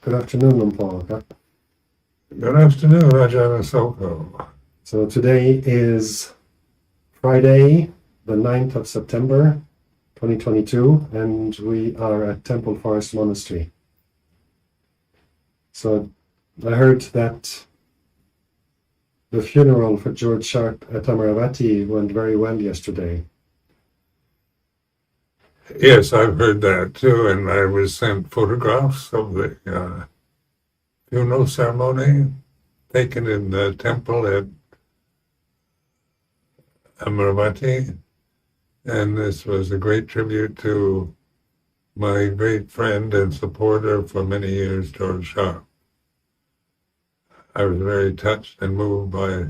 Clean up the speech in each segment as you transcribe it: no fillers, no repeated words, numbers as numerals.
Good afternoon, Lumpur. Good afternoon, Ajahn Soko. So today is Friday, the 9th of September, 2022, and we are at Temple Forest Monastery. So I heard that the funeral for George Sharp at Amaravati went very well yesterday. Yes, I've heard that too, and I was sent photographs of the funeral ceremony taken in the temple at Amaravati, and this was a great tribute to my great friend and supporter for many years, George Sharp. I was very touched and moved by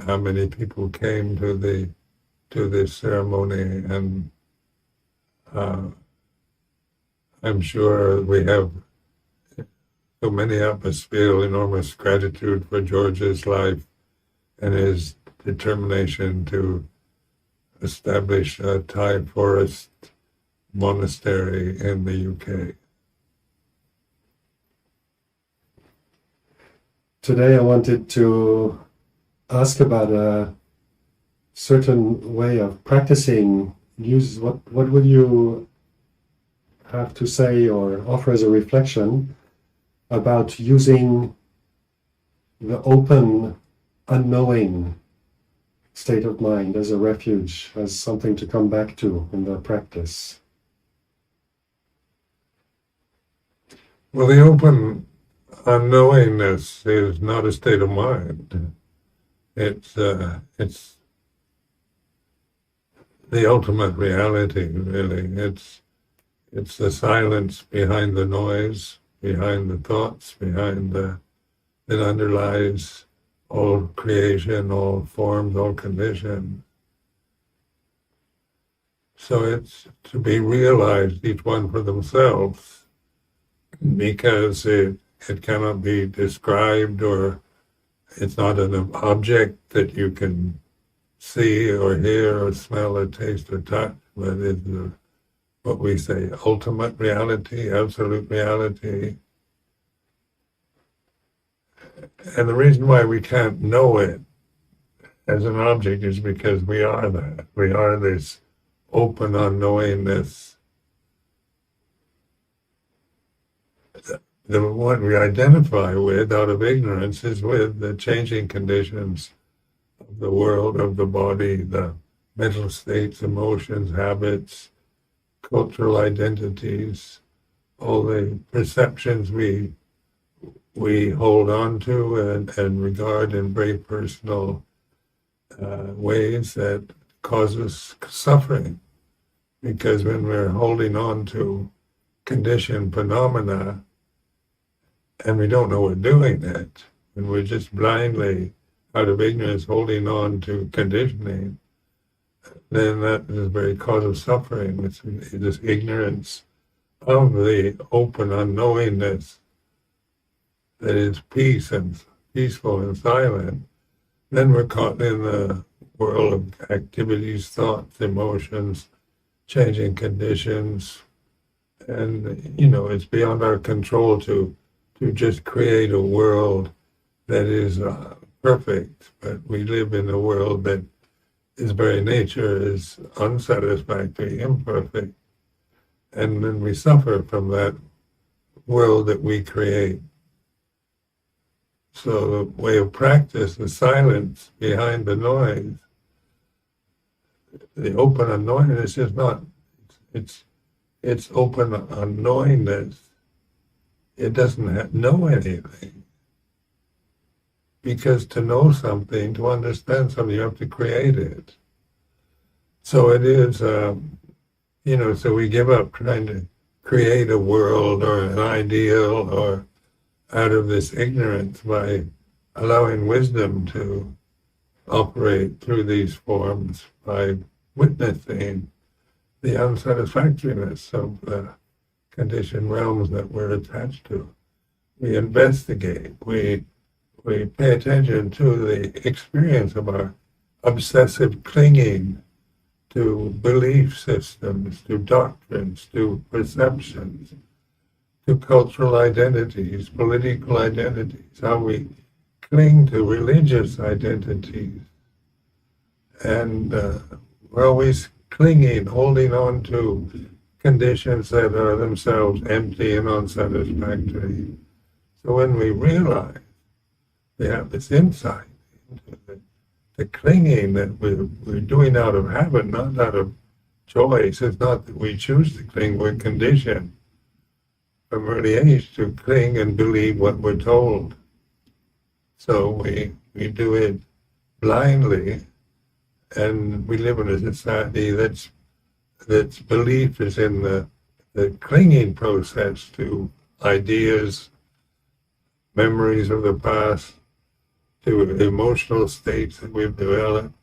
how many people came to this ceremony, and I'm sure we have so many of us feel enormous gratitude for George's life and his determination to establish a Thai forest monastery in the UK. Today I wanted to ask about a certain way of practicing. What would you have to say or offer as a reflection about using the open, unknowing state of mind as a refuge, as something to come back to in the practice? Well, the open unknowingness is not a state of mind. It's the ultimate reality, really. It's the silence behind the noise, behind the thoughts, that underlies all creation, all forms, all conditions. So it's to be realized, each one for themselves, because it cannot be described, or it's not an object that you can see or hear or smell or taste or touch, but it's what we say, ultimate reality, absolute reality. And the reason why we can't know it as an object is because we are that. We are this open unknowingness. The one we identify with out of ignorance is with the changing conditions of the world, of the body, the mental states, emotions, habits, cultural identities, all the perceptions we hold on to and regard in very personal ways that cause us suffering. Because when we're holding on to conditioned phenomena and we don't know we're doing it, and we're just blindly, out of ignorance, holding on to conditioning, then that is the very cause of suffering. It's this ignorance of the open unknowingness that is peaceful and silent. Then we're caught in the world of activities, thoughts, emotions, changing conditions, and it's beyond our control to just create a world that is perfect. But we live in a world that its very nature is unsatisfactory, imperfect, and then we suffer from that world that we create. So the way of practice is silence behind the noise. The open unknowingness is not, it's open unknowingness. It doesn't know anything. Because to know something, to understand something, you have to create it. So it is, so we give up trying to create a world or an ideal or out of this ignorance by allowing wisdom to operate through these forms, by witnessing the unsatisfactoriness of the conditioned realms that we're attached to. We investigate, we pay attention to the experience of our obsessive clinging to belief systems, to doctrines, to perceptions, to cultural identities, political identities, how we cling to religious identities. And we're always clinging, holding on to conditions that are themselves empty and unsatisfactory. So when we realize we have this insight into the clinging that we're doing out of habit, not out of choice. It's not that we choose to cling, we're conditioned from early age to cling and believe what we're told. So we do it blindly, and we live in a society that's belief is in the clinging process to ideas, memories of the past, to emotional states that we've developed,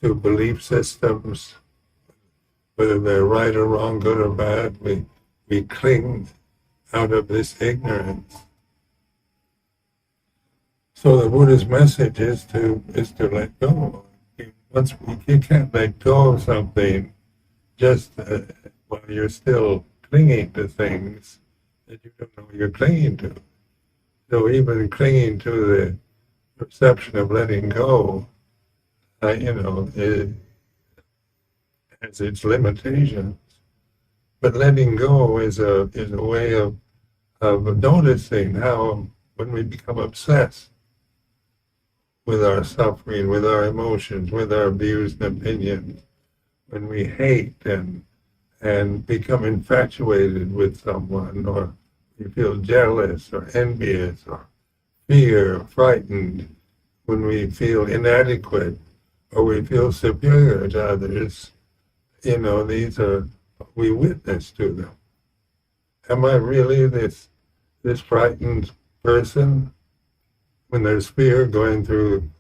to belief systems, whether they're right or wrong, good or bad. We cling out of this ignorance. So the Buddha's message is to let go. You can't let go of something just while you're still clinging to things that you don't know you're clinging to. So even clinging to the perception of letting go, it has its limitations. But letting go is a way of noticing how when we become obsessed with our suffering, with our emotions, with our views and opinions, when we hate and become infatuated with someone, or we feel jealous or envious or fear, or frightened, when we feel inadequate or we feel superior to others, these are, we witness to them. Am I really this frightened person? When there's fear going through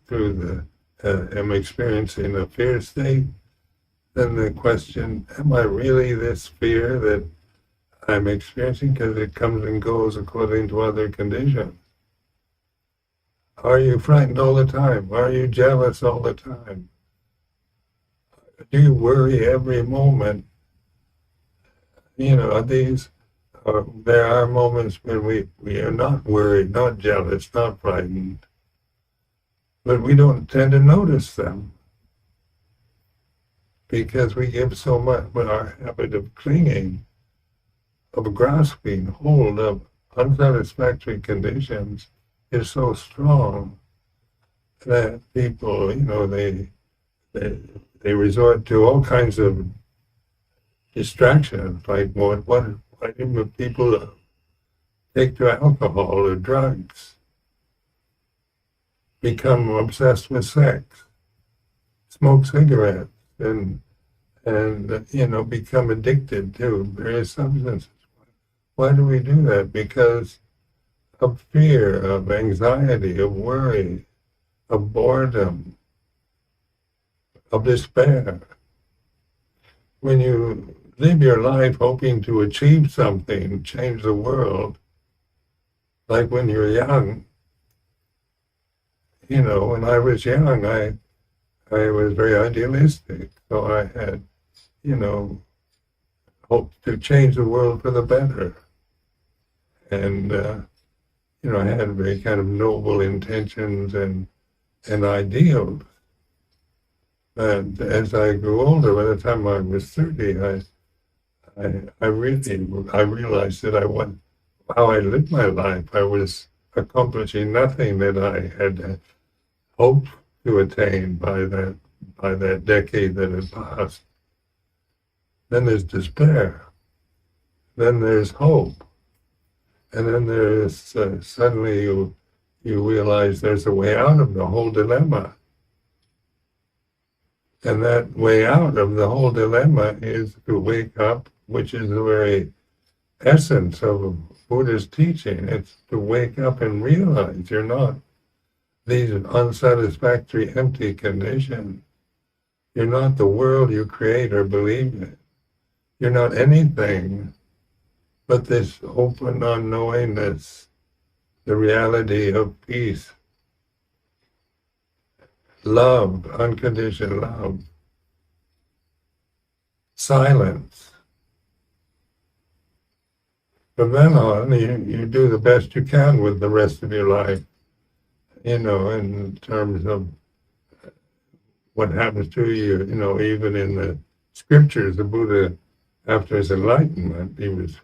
I'm experiencing a fear state, then the question, am I really this fear that I'm experiencing? Because it comes and goes according to other conditions. Are you frightened all the time? Are you jealous all the time? Do you worry every moment? There are moments when we are not worried, not jealous, not frightened, but we don't tend to notice them because we give so much, but our habit of clinging, of grasping hold of unsatisfactory conditions is so strong that people, they resort to all kinds of distractions, like why do people take to alcohol or drugs, become obsessed with sex, smoke cigarettes, and become addicted to various substances? Why do we do that? Because of fear, of anxiety, of worry, of boredom, of despair. When you live your life hoping to achieve something, change the world, like when you're young, when I was young, I was very idealistic, so I had, hoped to change the world for the better. And, I had very kind of noble intentions and ideals. But as I grew older, by the time I was 30, I realized that how I lived my life, I was accomplishing nothing that I had hoped to attain by that decade that had passed. Then there's despair. Then there's hope. And then there's suddenly you realize there's a way out of the whole dilemma. And that way out of the whole dilemma is to wake up, which is the very essence of Buddha's teaching. It's to wake up and realize you're not these unsatisfactory, empty conditions. You're not the world you create or believe in. You're not anything but this open unknowingness, the reality of peace, love, unconditioned love, silence. from then on, you do the best you can with the rest of your life, in terms of what happens to you, even in the scriptures, the Buddha, after his enlightenment, he was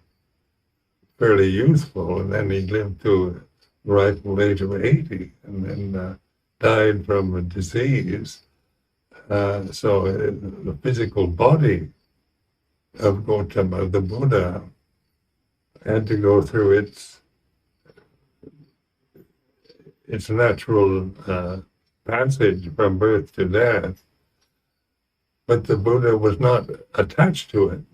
fairly youthful, and then he lived to the ripe old age of 80, and then died from a disease. So the physical body of Gautama, the Buddha, had to go through its natural passage from birth to death. But the Buddha was not attached to it.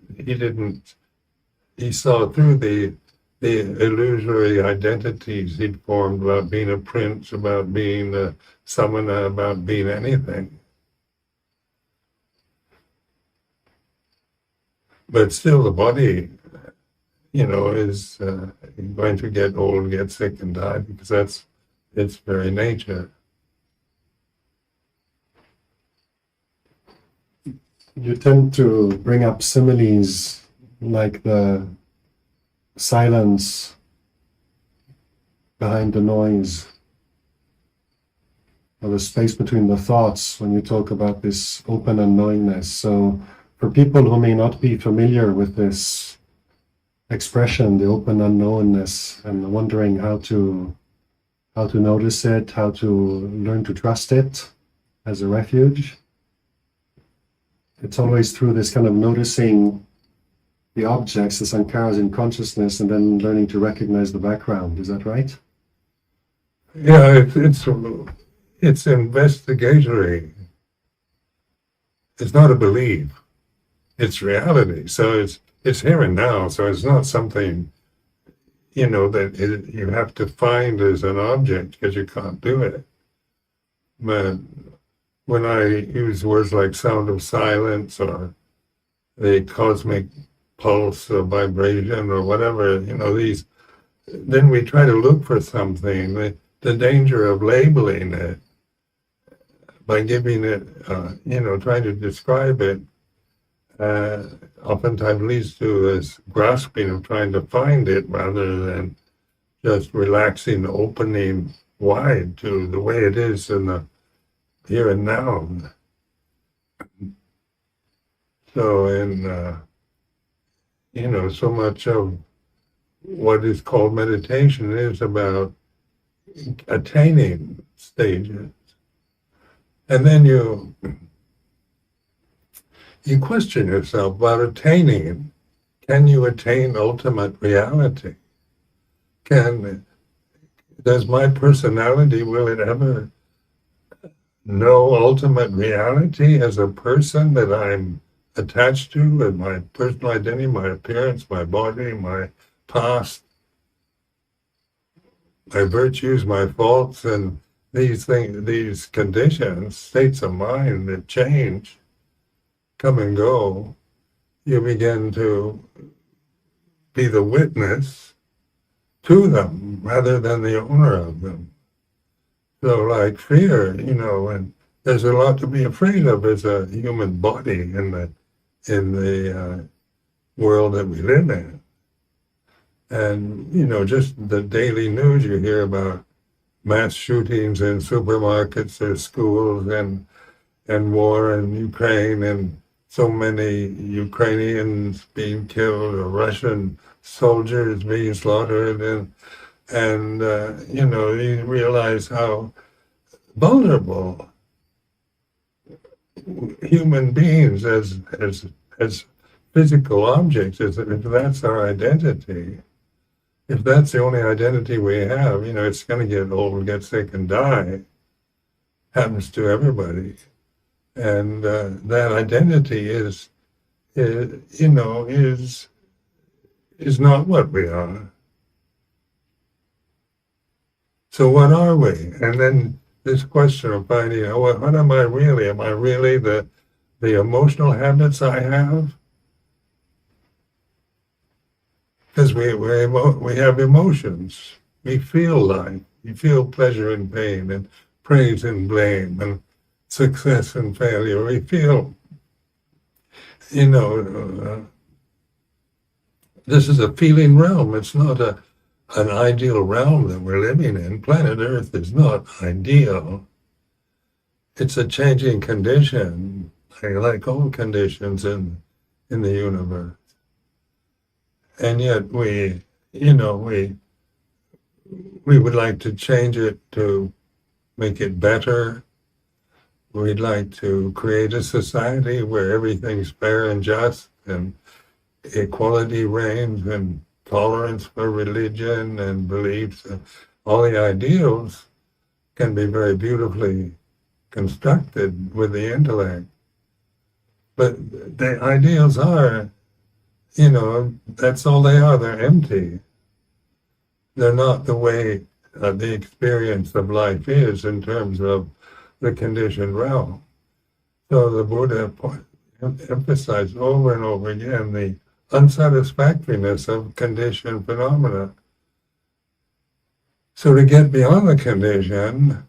He saw through the illusory identities he'd formed about being a prince, about being a samana, about being anything. But still the body, is going to get old, get sick, and die, because that's its very nature. You tend to bring up similes like the silence behind the noise, or the space between the thoughts when you talk about this open unknowingness. So for people who may not be familiar with this expression, the open unknownness, and wondering how to notice it, how to learn to trust it as a refuge, it's always through this kind of noticing the objects, the sankharas in consciousness, and then learning to recognize the background. Is that right? Yeah, it's investigatory. It's not a belief. It's reality. So it's here and now. So it's not something, that you have to find as an object, because you can't do it. But when I use words like sound of silence, or the cosmic pulse or vibration, or whatever, then we try to look for something. The danger of labeling it by giving it, trying to describe it, oftentimes leads to this grasping of trying to find it, rather than just relaxing, opening wide to the way it is in the here and now. So so much of what is called meditation is about attaining stages. And then you question yourself about attaining. Can you attain ultimate reality? Does my personality, will it ever know ultimate reality as a person that I'm attached to, and my personal identity, my appearance, my body, my past, my virtues, my faults, and these things, these conditions, states of mind that change, come and go. You begin to be the witness to them rather than the owner of them. So like fear, and there's a lot to be afraid of as a human body in the world that we live in. And, just the daily news you hear about mass shootings in supermarkets or schools, and war in Ukraine, and so many Ukrainians being killed, or Russian soldiers being slaughtered, and you realize how vulnerable human beings as physical objects is, if that's our identity. If that's the only identity we have, it's going to get old, get sick, and die. Happens to everybody. And that identity is not what we are. So what are we? And then this question of finding, what am I really? Am I really the emotional habits I have? Because we have emotions. We feel life. We feel pleasure and pain, and praise and blame, and success and failure. We feel, This is a feeling realm. It's not an ideal realm that we're living in. Planet Earth is not ideal. It's a changing condition, like all conditions in the universe. And yet we would like to change it to make it better. We'd like to create a society where everything's fair and just and equality reigns and tolerance for religion and beliefs. All the ideals can be very beautifully constructed with the intellect. But the ideals are, that's all they are. They're empty. They're not the way the experience of life is in terms of the conditioned realm. So the Buddha emphasized over and over again the unsatisfactoriness of conditioned phenomena. So to get beyond the condition,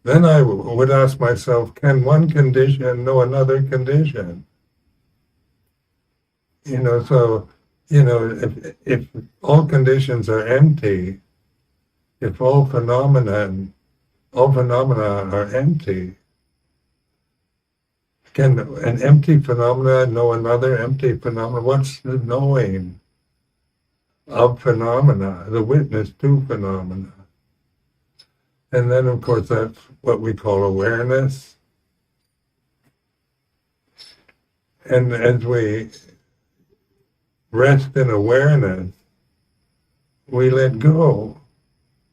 then I would ask myself, can one condition know another condition? If all conditions are empty, if all phenomena are empty, can an empty phenomena know another empty phenomena? What's the knowing of phenomena, the witness to phenomena? And then, of course, that's what we call awareness. And as we rest in awareness, we let go.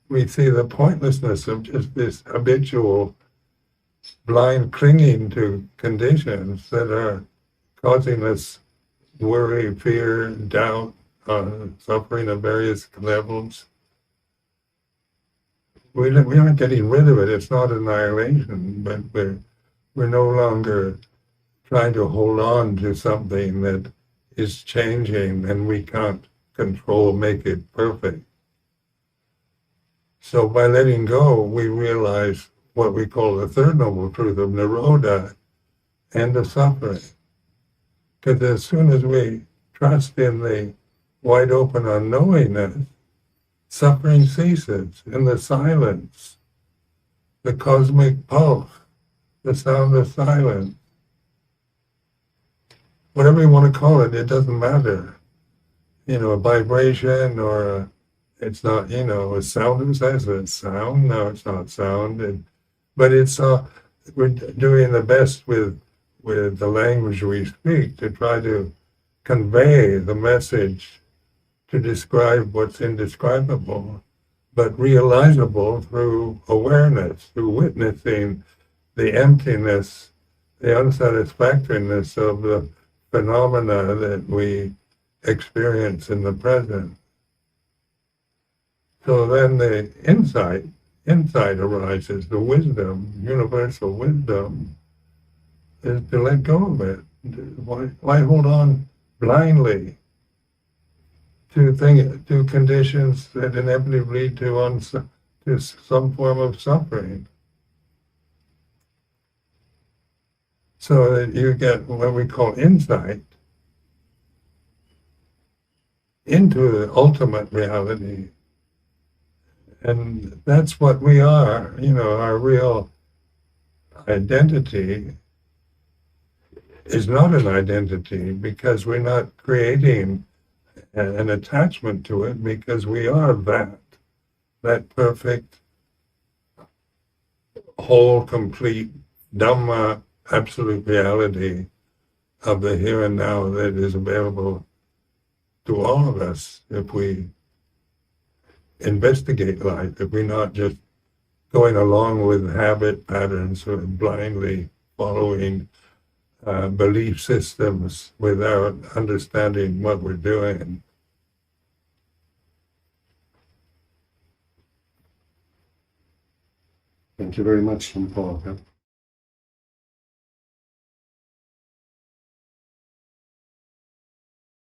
We see the pointlessness of just this habitual blind clinging to conditions that are causing us worry, fear, doubt, suffering of various levels. We aren't getting rid of it. It's not annihilation, but we're no longer trying to hold on to something that is changing and we can't control, make it perfect. So by letting go, we realize what we call the third noble truth of Nirodha, end of suffering. Because as soon as we trust in the wide open unknowingness, suffering ceases in the silence, the cosmic pulse, the sound of silence. Whatever you want to call it, it doesn't matter. A vibration or it's not, a sound. Who says it's sound? No, it's not sound. But it's we're doing the best with the language we speak to try to convey the message, to describe what's indescribable, but realizable through awareness, through witnessing the emptiness, the unsatisfactoriness of the phenomena that we experience in the present. So then the insight arises, the wisdom, universal wisdom, is to let go of it. Why hold on blindly to conditions that inevitably lead to some form of suffering? So that you get what we call insight into the ultimate reality. And that's what we are, our real identity is not an identity because we're not creating an attachment to it, because we are that perfect, whole, complete Dhamma, absolute reality of the here and now that is available to all of us if we investigate life, if we're not just going along with habit patterns or blindly following belief systems without understanding what we're doing. Thank you very much, Paul.